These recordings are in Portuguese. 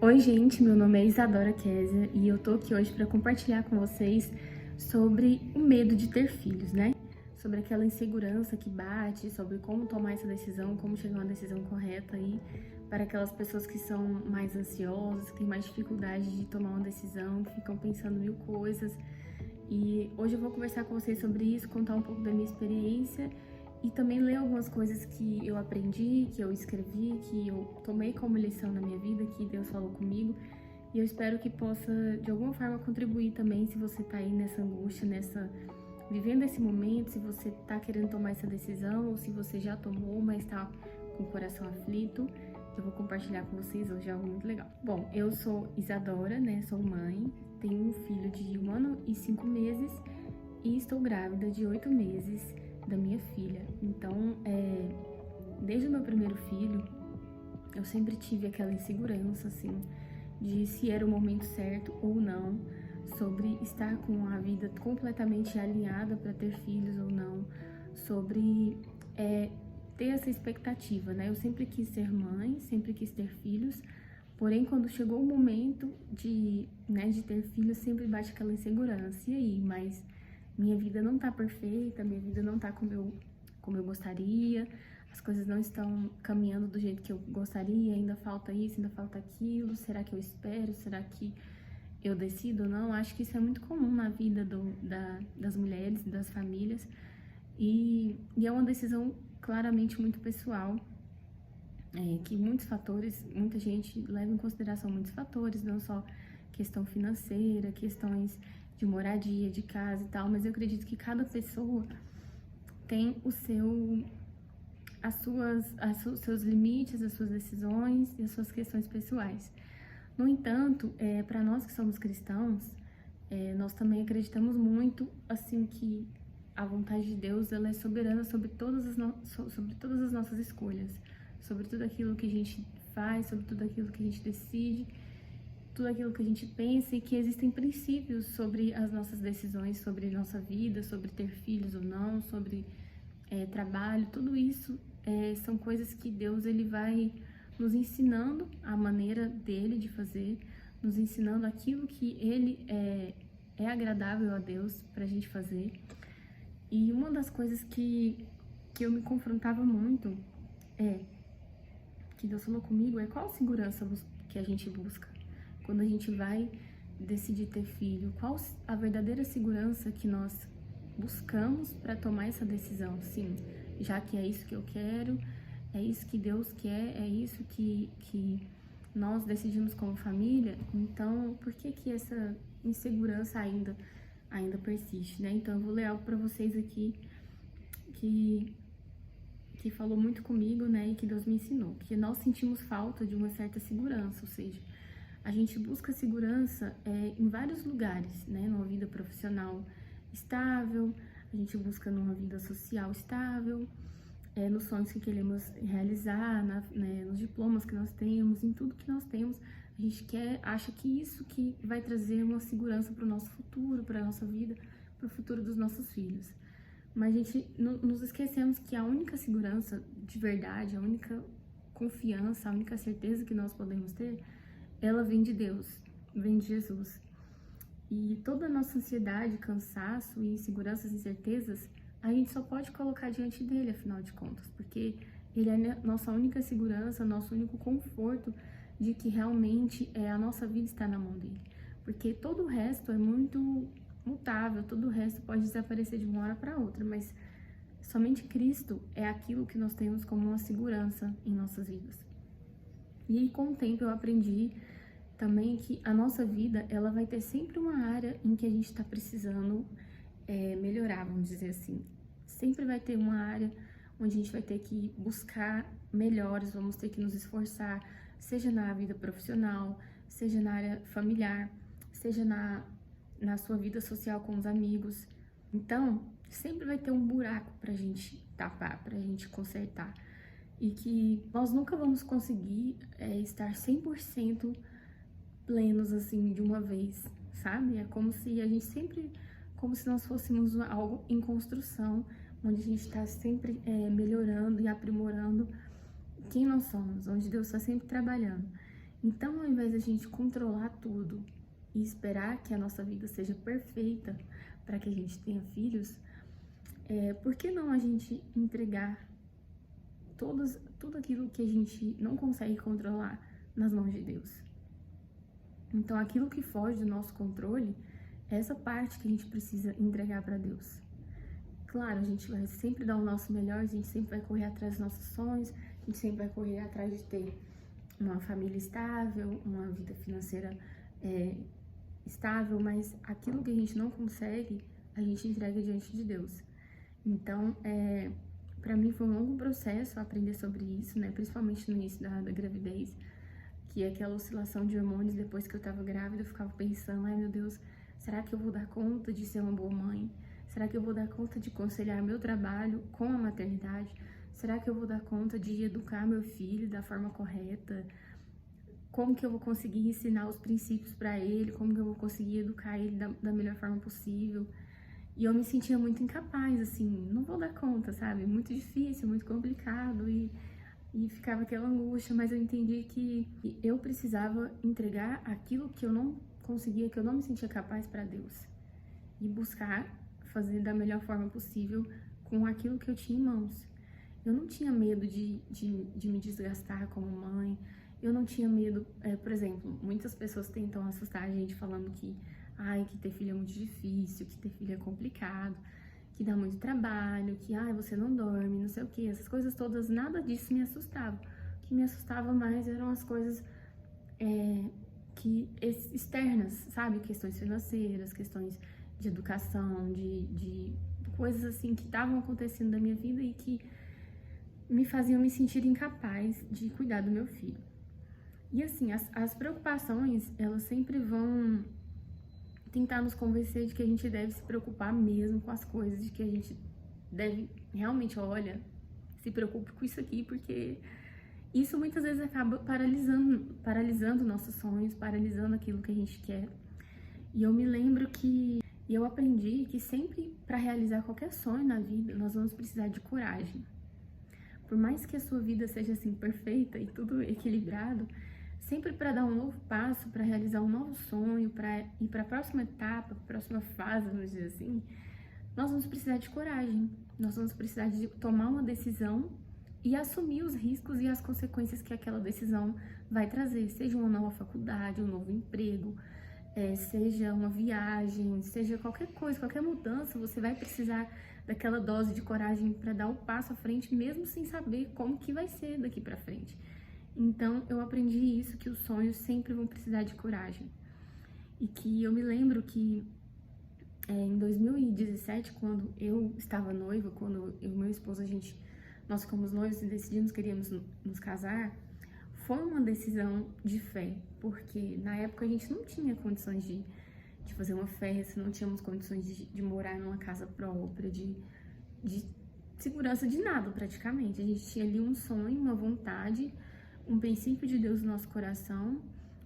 Oi, gente, meu nome é Isadora Kézia e eu tô aqui hoje para compartilhar com vocês sobre o medo de ter filhos, né? Sobre aquela insegurança que bate, sobre como tomar essa decisão, como chegar a uma decisão correta aí para aquelas pessoas que são mais ansiosas, que têm mais dificuldade de tomar uma decisão, que ficam pensando mil coisas. E hoje eu vou conversar com vocês sobre isso, contar um pouco da minha experiência e também ler algumas coisas que eu aprendi, que eu escrevi, que eu tomei como lição na minha vida, que Deus falou comigo. E eu espero que possa, de alguma forma, contribuir também se você tá aí nessa angústia, vivendo esse momento, se você tá querendo tomar essa decisão, ou se você já tomou, mas tá com o coração aflito. Eu vou compartilhar com vocês hoje algo muito legal. Bom, eu sou Isadora, né? Sou mãe, tenho um filho de 1 ano e 5 meses e estou grávida de 8 meses da minha filha. Então, desde o meu primeiro filho, eu sempre tive aquela insegurança, assim, de se era o momento certo ou não, sobre estar com a vida completamente alinhada para ter filhos ou não, sobre ter essa expectativa, né? Eu sempre quis ser mãe, sempre quis ter filhos, porém, quando chegou o momento de ter filhos, sempre bate aquela insegurança. E aí, mas minha vida não tá perfeita, minha vida não tá como eu gostaria, as coisas não estão caminhando do jeito que eu gostaria, ainda falta isso, ainda falta aquilo, será que eu espero, será que eu decido ou não? Acho que isso é muito comum na vida das mulheres, das famílias, e é uma decisão claramente muito pessoal, que muitos fatores, muita gente leva em consideração muitos fatores, não só questão financeira, questões de moradia, de casa e tal, mas eu acredito que cada pessoa tem os seus limites, as suas decisões e as suas questões pessoais. No entanto, para nós que somos cristãos, nós também acreditamos muito, assim, que a vontade de Deus, ela é soberana sobre sobre todas as nossas escolhas, sobre tudo aquilo que a gente faz, sobre tudo aquilo que a gente decide, tudo aquilo que a gente pensa, e que existem princípios sobre as nossas decisões, sobre nossa vida, sobre ter filhos ou não, sobre trabalho, tudo isso são coisas que Deus ele vai nos ensinando a maneira dele de fazer, nos ensinando aquilo que ele é agradável a Deus pra gente fazer. E uma das coisas que eu me confrontava muito que Deus falou comigo qual segurança que a gente busca quando a gente vai decidir ter filho, qual a verdadeira segurança que nós buscamos para tomar essa decisão. Sim, já que é isso que eu quero, é isso que Deus quer, é isso que nós decidimos como família, então por que essa insegurança ainda persiste, né? Então eu vou ler algo para vocês aqui que falou muito comigo, né, e que Deus me ensinou, que nós sentimos falta de uma certa segurança, ou seja, a gente busca segurança em vários lugares, né, numa vida profissional estável, a gente busca numa vida social estável, nos sonhos que queremos realizar, nos diplomas que nós temos, em tudo que nós temos, a gente acha que isso que vai trazer uma segurança para o nosso futuro, para a nossa vida, para o futuro dos nossos filhos. Mas a gente nos esquecemos que a única segurança de verdade, a única confiança, a única certeza que nós podemos ter, ela vem de Deus, vem de Jesus. E toda a nossa ansiedade, cansaço e inseguranças e incertezas, a gente só pode colocar diante dele, afinal de contas, porque ele é a nossa única segurança, nosso único conforto de que realmente a nossa vida está na mão dele. Porque todo o resto é muito mutável, todo o resto pode desaparecer de uma hora para outra, mas somente Cristo é aquilo que nós temos como uma segurança em nossas vidas. E aí, com o tempo, eu aprendi também que a nossa vida, ela vai ter sempre uma área em que a gente está precisando melhorar, vamos dizer assim. Sempre vai ter uma área onde a gente vai ter que buscar melhores, vamos ter que nos esforçar, seja na vida profissional, seja na área familiar, seja na sua vida social com os amigos. Então, sempre vai ter um buraco pra gente tapar, pra gente consertar. E que nós nunca vamos conseguir estar 100% plenos, assim, de uma vez, sabe? É como se como se nós fôssemos algo em construção, onde a gente está sempre melhorando e aprimorando quem nós somos, onde Deus está sempre trabalhando. Então, ao invés de a gente controlar tudo e esperar que a nossa vida seja perfeita para que a gente tenha filhos, por que não a gente entregar tudo aquilo que a gente não consegue controlar nas mãos de Deus? Então, aquilo que foge do nosso controle é essa parte que a gente precisa entregar para Deus. Claro, a gente vai sempre dar o nosso melhor, a gente sempre vai correr atrás dos nossos sonhos, a gente sempre vai correr atrás de ter uma família estável, uma vida financeira estável, mas aquilo que a gente não consegue, a gente entrega diante de Deus. Então, para mim foi um longo processo aprender sobre isso, né? Principalmente no início da gravidez, que é aquela oscilação de hormônios. Depois que eu tava grávida, eu ficava pensando, ai meu Deus, será que eu vou dar conta de ser uma boa mãe? Será que eu vou dar conta de conciliar meu trabalho com a maternidade? Será que eu vou dar conta de educar meu filho da forma correta? Como que eu vou conseguir ensinar os princípios para ele? Como que eu vou conseguir educar ele da melhor forma possível? E eu me sentia muito incapaz, assim, não vou dar conta, sabe? Muito difícil, muito complicado e ficava aquela angústia, mas eu entendi que eu precisava entregar aquilo que eu não conseguia, que eu não me sentia capaz para Deus e buscar fazer da melhor forma possível com aquilo que eu tinha em mãos. Eu não tinha medo de me desgastar como mãe, eu não tinha medo, por exemplo, muitas pessoas tentam assustar a gente falando que que ter filho é muito difícil, que ter filho é complicado, que dá muito trabalho, que você não dorme, não sei o que, essas coisas todas, nada disso me assustava. O que me assustava mais eram as coisas externas, sabe? Questões financeiras, questões de educação, de coisas assim que estavam acontecendo na minha vida e que me faziam me sentir incapaz de cuidar do meu filho. E assim, as preocupações, elas sempre vão tentar nos convencer de que a gente deve se preocupar mesmo com as coisas, de que a gente deve realmente, se preocupe com isso aqui, porque isso muitas vezes acaba paralisando nossos sonhos, paralisando aquilo que a gente quer. E eu me lembro que eu aprendi que sempre para realizar qualquer sonho na vida, nós vamos precisar de coragem. Por mais que a sua vida seja assim perfeita e tudo equilibrado, sempre para dar um novo passo, para realizar um novo sonho, para ir para a próxima etapa, próxima fase, vamos dizer assim, nós vamos precisar de coragem. Nós vamos precisar de tomar uma decisão e assumir os riscos e as consequências que aquela decisão vai trazer, seja uma nova faculdade, um novo emprego, seja uma viagem, seja qualquer coisa, qualquer mudança, você vai precisar daquela dose de coragem para dar o passo à frente, mesmo sem saber como que vai ser daqui para frente. Então, eu aprendi isso, que os sonhos sempre vão precisar de coragem. E que eu me lembro que em 2017, quando eu estava noiva, quando eu e meu esposo, nós ficamos noivos e decidimos que queríamos nos casar, foi uma decisão de fé, porque na época a gente não tinha condições de fazer uma festa, não tínhamos condições de morar numa casa própria, de segurança de nada praticamente. A gente tinha ali um sonho, uma vontade, um princípio de Deus no nosso coração,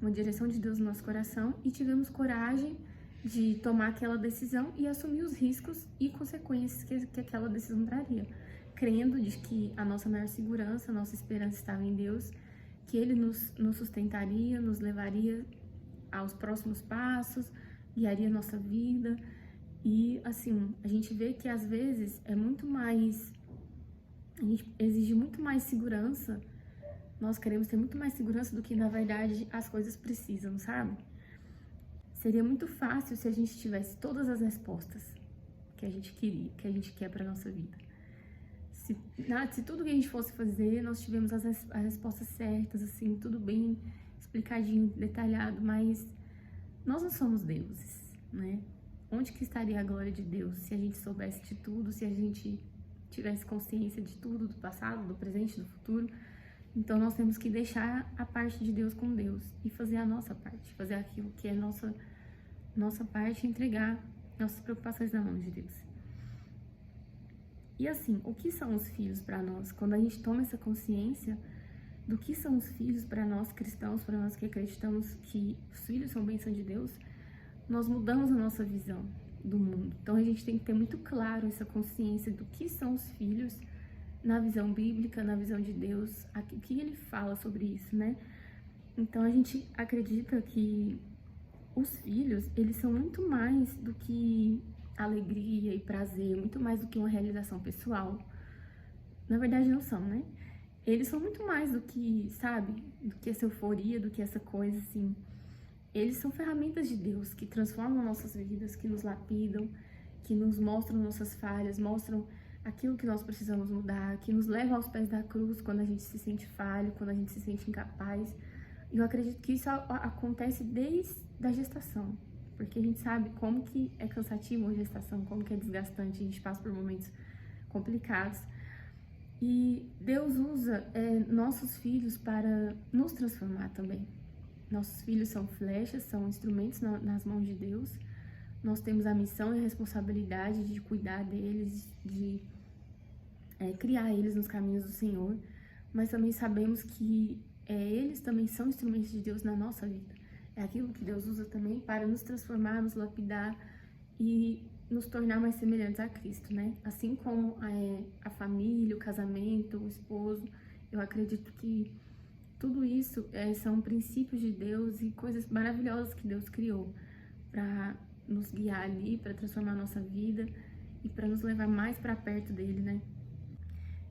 uma direção de Deus no nosso coração, e tivemos coragem de tomar aquela decisão e assumir os riscos e consequências que aquela decisão traria, crendo de que a nossa maior segurança, a nossa esperança estava em Deus, que Ele nos sustentaria, nos levaria aos próximos passos, guiaria a nossa vida. E assim, a gente vê que às vezes a gente exige muito mais segurança. Nós queremos ter muito mais segurança do que, na verdade, as coisas precisam, sabe? Seria muito fácil se a gente tivesse todas as respostas que a gente queria, que a gente quer para nossa vida. Se tudo que a gente fosse fazer, nós tivemos as respostas certas, assim, tudo bem explicadinho, detalhado, mas nós não somos deuses, né? Onde que estaria a glória de Deus se a gente soubesse de tudo, se a gente tivesse consciência de tudo, do passado, do presente, do futuro? Então, nós temos que deixar a parte de Deus com Deus e fazer a nossa parte, fazer aquilo que é nossa parte, entregar nossas preocupações na mão de Deus. E assim, o que são os filhos para nós? Quando a gente toma essa consciência do que são os filhos para nós cristãos, para nós que acreditamos que os filhos são bênção de Deus, nós mudamos a nossa visão do mundo. Então, a gente tem que ter muito claro essa consciência do que são os filhos na visão bíblica, na visão de Deus, o que ele fala sobre isso, né? Então a gente acredita que os filhos, eles são muito mais do que alegria e prazer, muito mais do que uma realização pessoal. Na verdade não são, né? Eles são muito mais do que, sabe, do que essa euforia, do que essa coisa assim. Eles são ferramentas de Deus que transformam nossas vidas, que nos lapidam, que nos mostram nossas falhas, mostram aquilo que nós precisamos mudar, que nos levam aos pés da cruz quando a gente se sente falho, quando a gente se sente incapaz. E eu acredito que isso acontece desde a gestação, porque a gente sabe como que é cansativo a gestação, como que é desgastante, a gente passa por momentos complicados. E Deus usa nossos filhos para nos transformar também. Nossos filhos são flechas, são instrumentos nas mãos de Deus. Nós temos a missão e a responsabilidade de cuidar deles, de criar eles nos caminhos do Senhor, mas também sabemos que eles também são instrumentos de Deus na nossa vida. É aquilo que Deus usa também para nos transformar, nos lapidar e nos tornar mais semelhantes a Cristo, né? Assim como a família, o casamento, o esposo, eu acredito que tudo isso são princípios de Deus e coisas maravilhosas que Deus criou para nos guiar ali, para transformar a nossa vida e para nos levar mais para perto dele, né?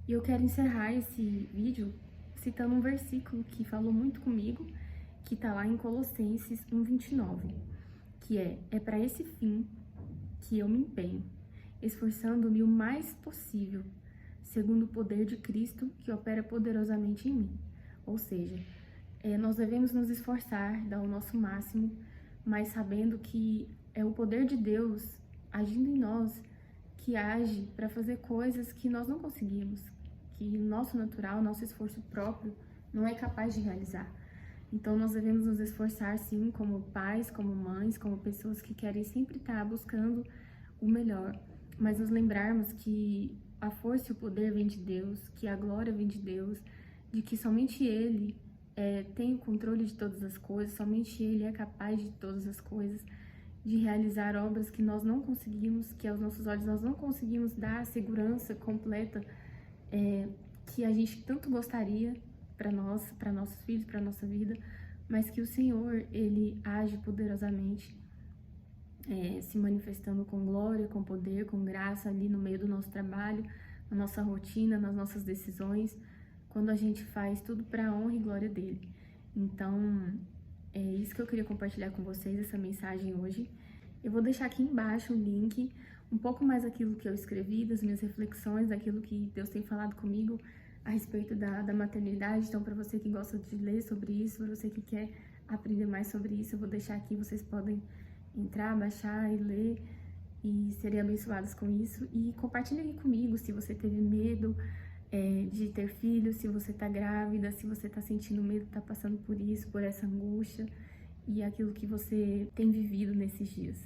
E eu quero encerrar esse vídeo citando um versículo que falou muito comigo, que tá lá em Colossenses 1:29, que é para esse fim que eu me empenho, esforçando-me o mais possível, segundo o poder de Cristo que opera poderosamente em mim. Ou seja, nós devemos nos esforçar, dar o nosso máximo, mas sabendo que é o poder de Deus agindo em nós que age para fazer coisas que nós não conseguimos, que o nosso natural, nosso esforço próprio não é capaz de realizar. Então nós devemos nos esforçar sim, como pais, como mães, como pessoas que querem sempre estar buscando o melhor, mas nos lembrarmos que a força e o poder vem de Deus, que a glória vem de Deus, de que somente Ele tem o controle de todas as coisas, somente Ele é capaz de todas as coisas, de realizar obras que nós não conseguimos, que aos nossos olhos nós não conseguimos dar a segurança completa que a gente tanto gostaria para nós, para nossos filhos, para nossa vida, mas que o Senhor, Ele age poderosamente, se manifestando com glória, com poder, com graça ali no meio do nosso trabalho, na nossa rotina, nas nossas decisões, quando a gente faz tudo para a honra e glória dele. Então, é isso que eu queria compartilhar com vocês, essa mensagem hoje. Eu vou deixar aqui embaixo o link, um pouco mais daquilo que eu escrevi, das minhas reflexões, daquilo que Deus tem falado comigo a respeito da maternidade. Então, para você que gosta de ler sobre isso, para você que quer aprender mais sobre isso, eu vou deixar aqui, vocês podem entrar, baixar e ler e serem abençoados com isso. E compartilhe aí comigo se você teve medo de ter filhos, se você tá grávida, se você tá sentindo medo, tá passando por isso, por essa angústia e aquilo que você tem vivido nesses dias.